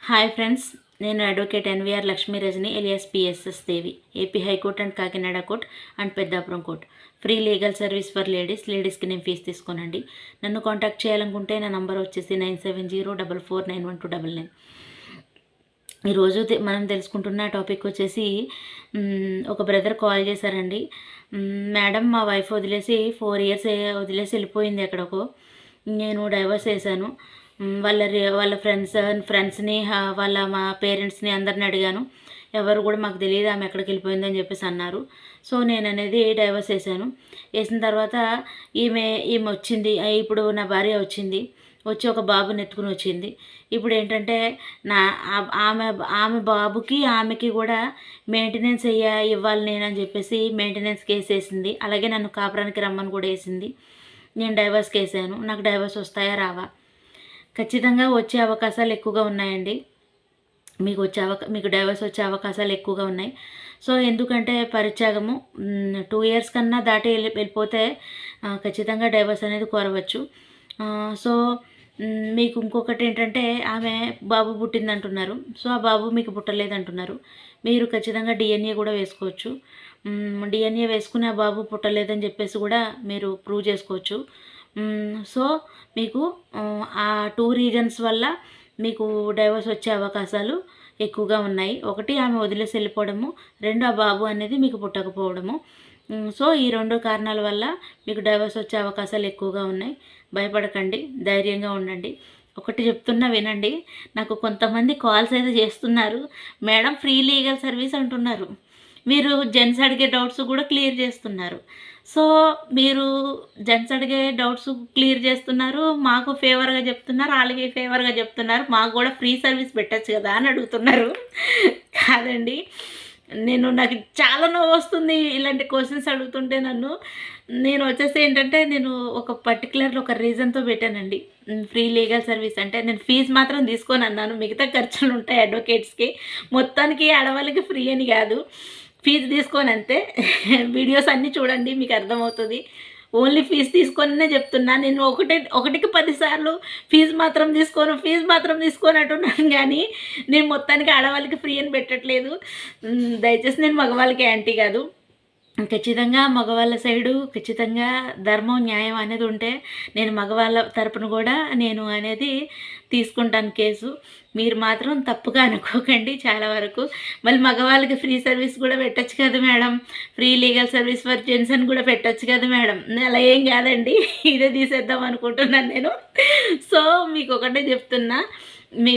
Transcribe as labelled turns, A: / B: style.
A: Hi friends, నేను advocate NVR Lakshmi Rajani alias PSS Devi, AP high court and Kakinada court and Peddapuram court. Free legal service for లేడీస్కి నేను fee తీసుకోనండి. నన్ను contact చేయాలనుకుంటే నా నంబర్ వచ్చేసి 9704912999. ఈరోజు మనం తెలుసుకుంటున్న టాపిక్ వచ్చేసి ఒక బ్రదర్ కాల్ చేశారండి. మేడం, మా వైఫ్ వదిలేసి 4 years వదిలేసి వెళ్ళిపోయింది ఎక్కడికో. నేను డైవర్స్ చేశాను. వాళ్ళ ఫ్రెండ్స్ని మా పేరెంట్స్ని అందరిని అడిగాను. ఎవరు కూడా మాకు తెలియదు ఆమె ఎక్కడికి వెళ్ళిపోయిందని చెప్పేసి అన్నారు. సో నేను అనేది డైవర్స్ వేసాను. వేసిన తర్వాత ఈమె వచ్చింది. ఇప్పుడు నా భార్య వచ్చి ఒక బాబుని ఎత్తుకుని వచ్చింది. ఇప్పుడు ఏంటంటే ఆమె బాబుకి ఆమెకి కూడా మెయింటెనెన్స్ ఇవ్వాలి నేనని చెప్పేసి మెయింటెనెన్స్ కేసు వేసింది. అలాగే నన్ను కాపురానికి రమ్మని కూడా వేసింది. నేను డైవర్స్కి వేసాను. నాకు డైవర్స్ వస్తాయా రావా? ఖచ్చితంగా వచ్చే అవకాశాలు ఎక్కువగా ఉన్నాయండి. మీకు డైవర్స్ వచ్చే అవకాశాలు ఎక్కువగా ఉన్నాయి. సో ఎందుకంటే పరిత్యాగము 2 years కన్నా దాటి వెళ్ళిపోతే ఖచ్చితంగా డైవర్స్ అనేది కోరవచ్చు. సో మీకు ఇంకొకటి ఏంటంటే ఆమె బాబు పుట్టిందంటున్నారు. సో ఆ బాబు మీకు పుట్టలేదంటున్నారు. మీరు ఖచ్చితంగా డిఎన్ఏ కూడా వేసుకోవచ్చు. డిఎన్ఏ వేసుకుని ఆ బాబు పుట్టలేదని చెప్పేసి కూడా మీరు ప్రూవ్ చేసుకోవచ్చు. సో మీకు ఆ 2 reasons వల్ల మీకు డైవర్స్ వచ్చే అవకాశాలు ఎక్కువగా ఉన్నాయి. ఒకటి, ఆమె వదిలేసి వెళ్ళిపోవడము. 2, ఆ బాబు అనేది మీకు పుట్టకపోవడము. సో ఈ 2 కారణాల వల్ల మీకు డైవర్స్ వచ్చే అవకాశాలు ఎక్కువగా ఉన్నాయి. భయపడకండి, ధైర్యంగా ఉండండి. ఒకటి చెప్తున్నా వినండి. నాకు కొంతమంది కాల్స్ అయితే చేస్తున్నారు. మేడం, ఫ్రీ లీగల్ సర్వీస్ అంటున్నారు. మీరు జెంట్స్ అడిగే డౌట్స్ కూడా క్లియర్ చేస్తున్నారు. సో మీరు జెంట్స్ అడిగే డౌట్స్ క్లియర్ చేస్తున్నారు, మాకు ఫేవర్గా చెప్తున్నారు, వాళ్ళకి ఫేవర్గా చెప్తున్నారు. మాకు కూడా ఫ్రీ సర్వీస్ పెట్టచ్చు కదా అని అడుగుతున్నారు. కాదండి, నాకు చాలా నవ్వు వస్తుంది ఇలాంటి క్వశ్చన్స్ అడుగుతుంటే. నేను వచ్చేసి ఏంటంటే నేను ఒక పర్టికులర్ ఒక రీజన్తో పెట్టానండి ఫ్రీ లీగల్ సర్వీస్. అంటే నేను ఫీజు మాత్రం తీసుకొని అన్నాను, మిగతా ఖర్చులు ఉంటాయి అడ్వకేట్స్కి. మొత్తానికి ఆడవాళ్ళకి ఫ్రీ అని కాదు, ఫీజు తీసుకొని అంతే. వీడియోస్ అన్నీ చూడండి, మీకు అర్థమవుతుంది. ఓన్లీ ఫీజు తీసుకొనే చెప్తున్నా. నేను ఒకటికి 10 సార్లు ఫీజు మాత్రం తీసుకొని అంటున్నాను, కానీ నేను మొత్తానికి ఆడవాళ్ళకి ఫ్రీ అని పెట్టట్లేదు. దయచేసి నేను మగవాళ్ళకి యాంటీ కాదు. ఖచ్చితంగా మగవాళ్ళ సైడు ఖచ్చితంగా ధర్మం, న్యాయం అనేది ఉంటే నేను మగవాళ్ళ తరపున కూడా నేను అనేది తీసుకుంటాను కేసు. మీరు మాత్రం తప్పుగా అనుకోకండి. చాలా వరకు మళ్ళీ మగవాళ్ళకి ఫ్రీ సర్వీస్ కూడా పెట్టచ్చు కదా madam, free legal service for gents అని కూడా పెట్టచ్చు కదా మేడం. అలా ఏం కాదండి, ఇదే తీసేద్దాం అనుకుంటున్నాను నేను. సో మీకు ఒకటే చెప్తున్నా, మీ